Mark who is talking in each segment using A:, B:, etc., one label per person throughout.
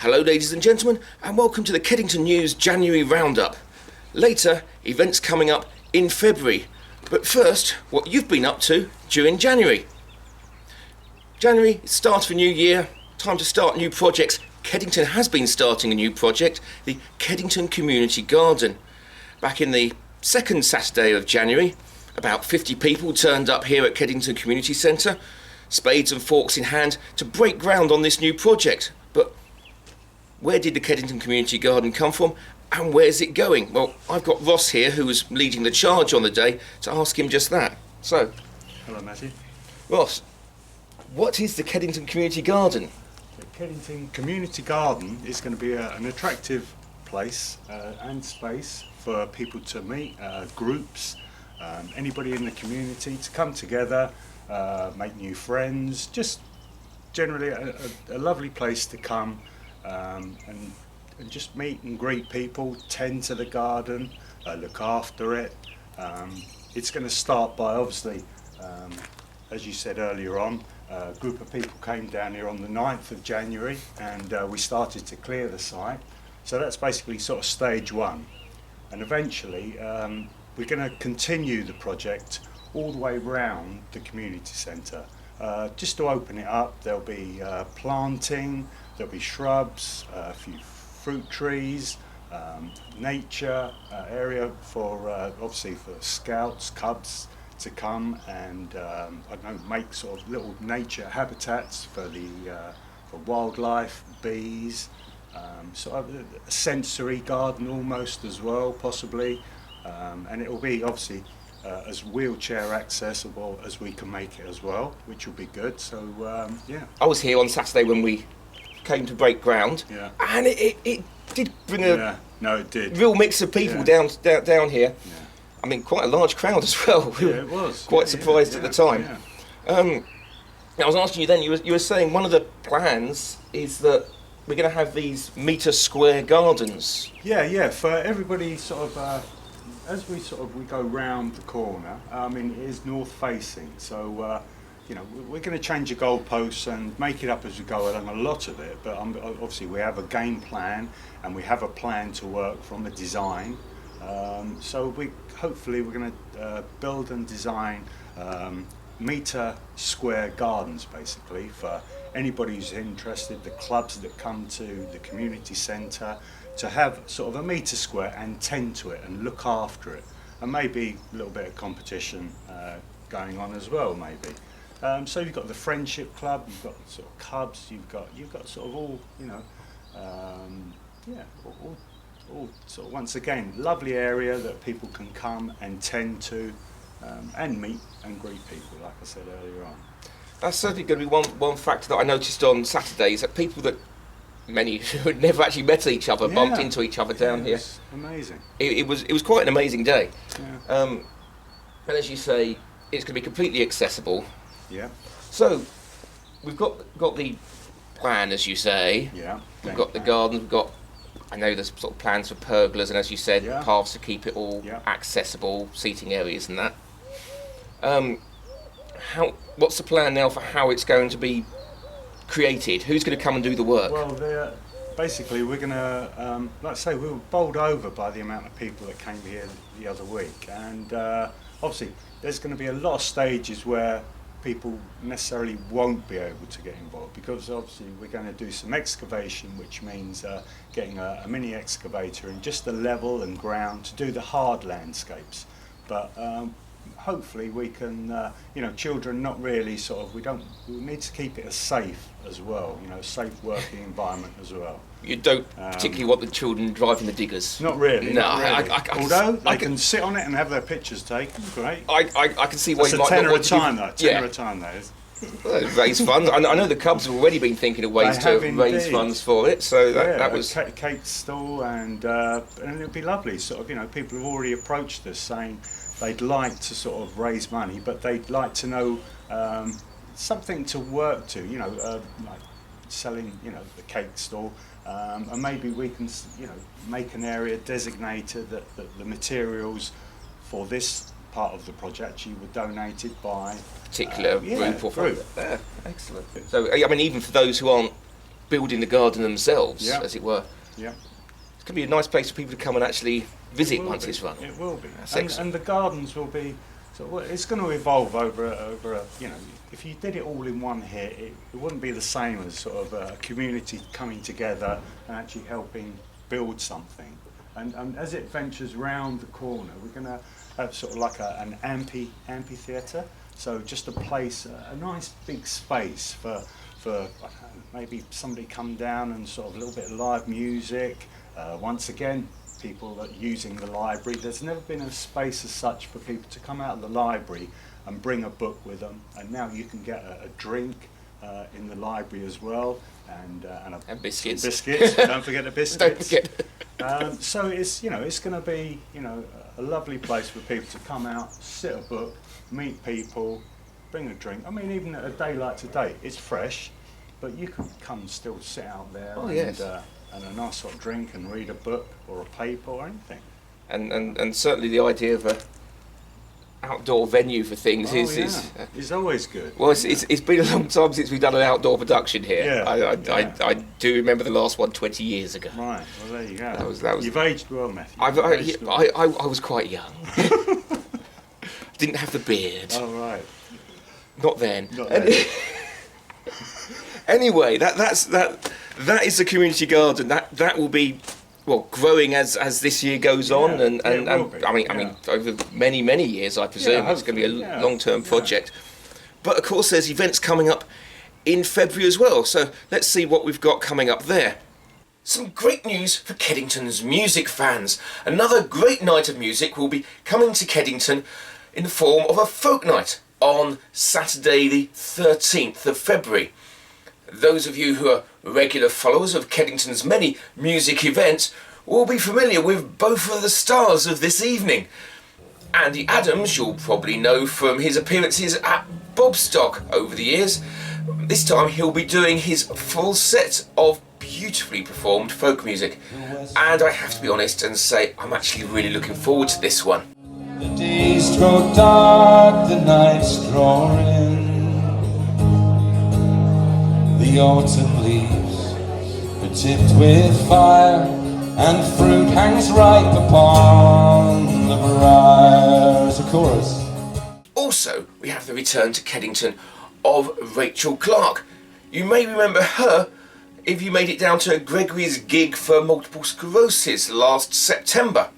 A: Hello ladies and gentlemen, and welcome to the Kedington News January Roundup. Later, events coming up in February. But first, what you've been up to during January. January, it's the start of a new year, time to start new projects. Kedington has been starting a new project, the Kensington Community Garden. Back in the second Saturday of January, about 50 people turned up here at Kedignton Community Centre, spades and forks in hand, to break ground on this new project. But where did the Kedignton Community Garden come from, and where's it going? Well, I've got Ross here, who was leading the charge on the day, to ask him just that. So,
B: hello Matthew.
A: Ross, what is the Kedignton Community Garden?
B: The Kedignton Community Garden is going to be an attractive place and space for people to meet, groups, anybody in the community to come together, make new friends, just generally a lovely place to come and just meet and greet people, tend to the garden, look after it. It's going to start by, obviously, as you said earlier on, a group of people came down here on the 9th of January and we started to clear the site. So that's basically sort of stage one. And eventually we're going to continue the project all the way round the community centre. Just to open it up, there'll be planting, there'll be shrubs, a few fruit trees, nature area for obviously for scouts, cubs to come and I don't know, make sort of little nature habitats for the for wildlife, bees, sort of a sensory garden almost as well, possibly, and it will be obviously as wheelchair accessible as we can make it as well, which will be good. So yeah.
A: I was here on Saturday when we came to break ground, and it did bring a
B: it did.
A: real mix of people down here. Yeah. I mean, quite a large crowd as well.
B: Yeah, it was.
A: Quite surprised at the time. Yeah. I was asking you then, you were saying one of the plans is that we're going to have these metre square gardens.
B: Yeah, for everybody sort of, as we go round the corner, I mean, it is north facing, so you know, we're going to change the goalposts and make it up as we go along, a lot of it, but obviously we have a game plan and we have a plan to work from, a design. So hopefully we're going to build and design metre square gardens basically for anybody who's interested, the clubs that come to the community centre, to have sort of a metre square and tend to it and look after it, and maybe a little bit of competition going on as well, maybe. So you've got the friendship club, you've got sort of cubs, you've got sort of all, you know, all sort of, once again, lovely area that people can come and tend to and meet and greet people, like I said earlier on.
A: That's certainly going to be one factor that I noticed on Saturdays, that people that many who had never actually met each other bumped into each other down here.
B: Amazing.
A: It was quite an amazing day.
B: Yeah.
A: And as you say, it's going to be completely accessible.
B: Yeah.
A: So we've got the plan, as you say.
B: Yeah.
A: We've got the garden. We've got, I know there's sort of plans for pergolas, and as you said, paths to keep it all accessible, seating areas and that. What's the plan now for how it's going to be created? Who's going to come and do the work?
B: Well, basically we're going to, like I say, we were bowled over by the amount of people that came here the other week, and obviously there's going to be a lot of stages where people necessarily won't be able to get involved, because obviously we're going to do some excavation, which means getting a mini excavator in just the level and ground to do the hard landscapes. But hopefully we can, you know, children not really sort of, we need to keep it as safe as well, you know, safe working environment as well.
A: You don't particularly want the children driving the diggers?
B: Not really.
A: No,
B: not really. Although they can
A: can
B: sit on it and have their pictures taken, great.
A: I can see why
B: That's
A: you might not want to
B: tenner a time though.
A: Well, raise funds. I know the Cubs have already been thinking of ways to raise funds for it, so that was
B: a cake stall, and it'd be lovely. Sort of, you know, people have already approached us saying they'd like to sort of raise money, but they'd like to know something to work to. You know, like selling, you know, the cake stall, and maybe we can, you know, make an area designated that the materials for this part of the project actually were donated by
A: particular group or group. Yeah, excellent. So I mean, even for those who aren't building the garden themselves,
B: Yeah.
A: as it were.
B: Yeah.
A: It's going to be a nice place for people to come and actually visit once it's run.
B: It will be.
A: That's
B: And,
A: excellent.
B: and the gardens will be. So it's going to evolve over a. You know, if you did it all in one hit, it wouldn't be the same as sort of a community coming together and actually helping build something. And as it ventures round the corner, we're going to have sort of like an amphitheatre. So just a place, a nice big space for I don't know, maybe somebody come down and sort of a little bit of live music. Once again, people that are using the library. There's never been a space as such for people to come out of the library and bring a book with them. And now you can get a drink in the library as well, and
A: biscuits.
B: Biscuits. Don't forget the biscuits.
A: Don't forget.
B: So it's it's going to be a lovely place for people to come out, sit a book, meet people, bring a drink. I mean, even a day like today, it's fresh, but you can come still sit out there and a nice sort of drink and read a book or a paper or anything.
A: And certainly the idea of a outdoor venue for things
B: is always good.
A: Well, it's been a long time since we've done an outdoor production here.
B: Yeah,
A: I do remember the last one 20 years ago.
B: Right, well there you go.
A: That was
B: You've aged well, Matthew.
A: I was quite young. Didn't have the beard.
B: Oh right.
A: Not then.
B: Not then.
A: Anyway, that is the community garden. That will be growing as this year goes on, and I mean over many years, I presume it's going to be a long-term project. But of course, there's events coming up in February as well. So let's see what we've got coming up there. Some great news for Kedington's music fans. Another great night of music will be coming to Kedington in the form of a folk night on Saturday the 13th of February. Those of you who are regular followers of Kedington's many music events will be familiar with both of the stars of this evening. Andy Adams you'll probably know from his appearances at Bobstock over the years. This time he'll be doing his full set of beautifully performed folk music, and I have to be honest and say I'm actually really looking forward to this one.
C: The days grow dark, the nights draw in. The autumn leaves are tipped with fire, and fruit hangs ripe upon the briars. A chorus.
A: Also, we have the return to Kedington of Rachel Clark. You may remember her if you made it down to Gregory's gig for multiple sclerosis last September.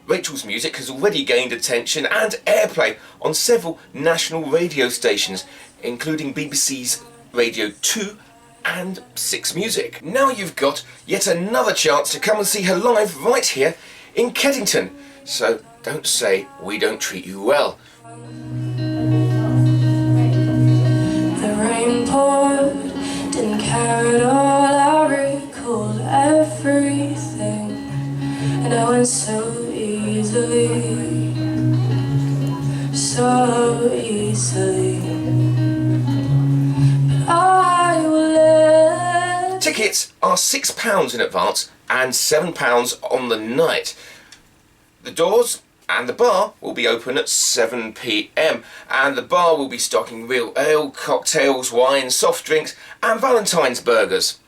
A: Rachel's music has already gained attention and airplay on several national radio stations, including BBC's Radio 2 and 6 Music. Now you've got yet another chance to come and see her live right here in Kedington. So don't say we don't treat you well.
D: The rain poured, didn't care at all. I recalled everything, and I went so easily, so easily. But I will let.
A: Tickets are £6 in advance and £7 on the night. The doors and the bar will be open at 7 p.m, and the bar will be stocking real ale, cocktails, wine, soft drinks and Valentine's burgers.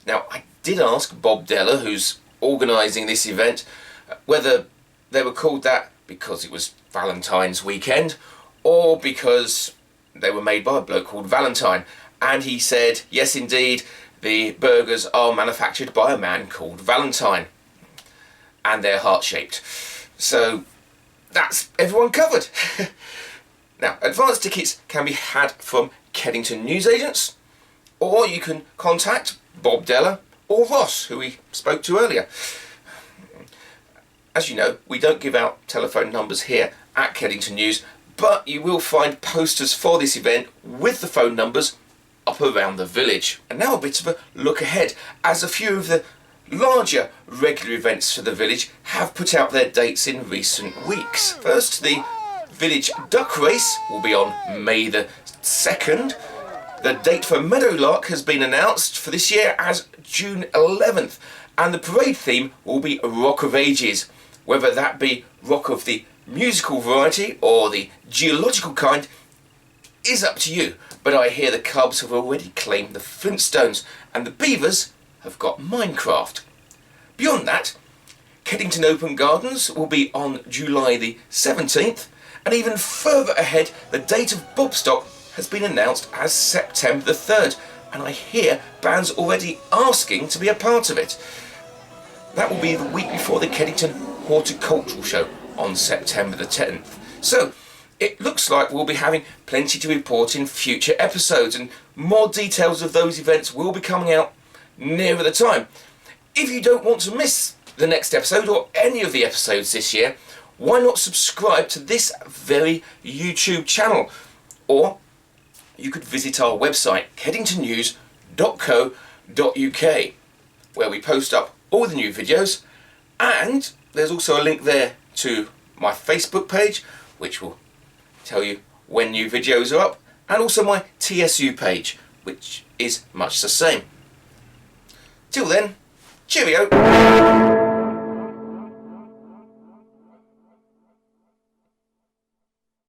A: Now, I did ask Bob Della, who's organising this event, whether they were called that because it was Valentine's weekend or because they were made by a bloke called Valentine, and he said yes indeed, the burgers are manufactured by a man called Valentine and they're heart-shaped. So that's everyone covered. Now, advance tickets can be had from Kedington News Agents, or you can contact Bob Della or Ross, who we spoke to earlier. As you know, we don't give out telephone numbers here at Kedington News, but you will find posters for this event with the phone numbers up around the village. And now a bit of a look ahead, as a few of the larger regular events for the village have put out their dates in recent weeks. First, the village duck race will be on May the 2nd. The date for Meadowlark has been announced for this year as June 11th, and the parade theme will be Rock of Ages. Whether that be rock of the musical variety or the geological kind is up to you, But I hear the Cubs have already claimed the Flintstones and the Beavers have got Minecraft. Beyond that, Kedington Open Gardens will be on July the 17th, and even further ahead, the date of Bobstock has been announced as September the 3rd, and I hear bands already asking to be a part of it. That will be the week before the Kedington Horticultural Show on September the 10th. So, it looks like we'll be having plenty to report in future episodes, and more details of those events will be coming out nearer the time. If you don't want to miss the next episode or any of the episodes this year, why not subscribe to this very YouTube channel? Or you could visit our website, kedingtonnews.co.uk, where we post up all the new videos, and there's also a link there to my Facebook page, which will tell you when new videos are up, and also my TSU page, which is much the same. Till then, cheerio!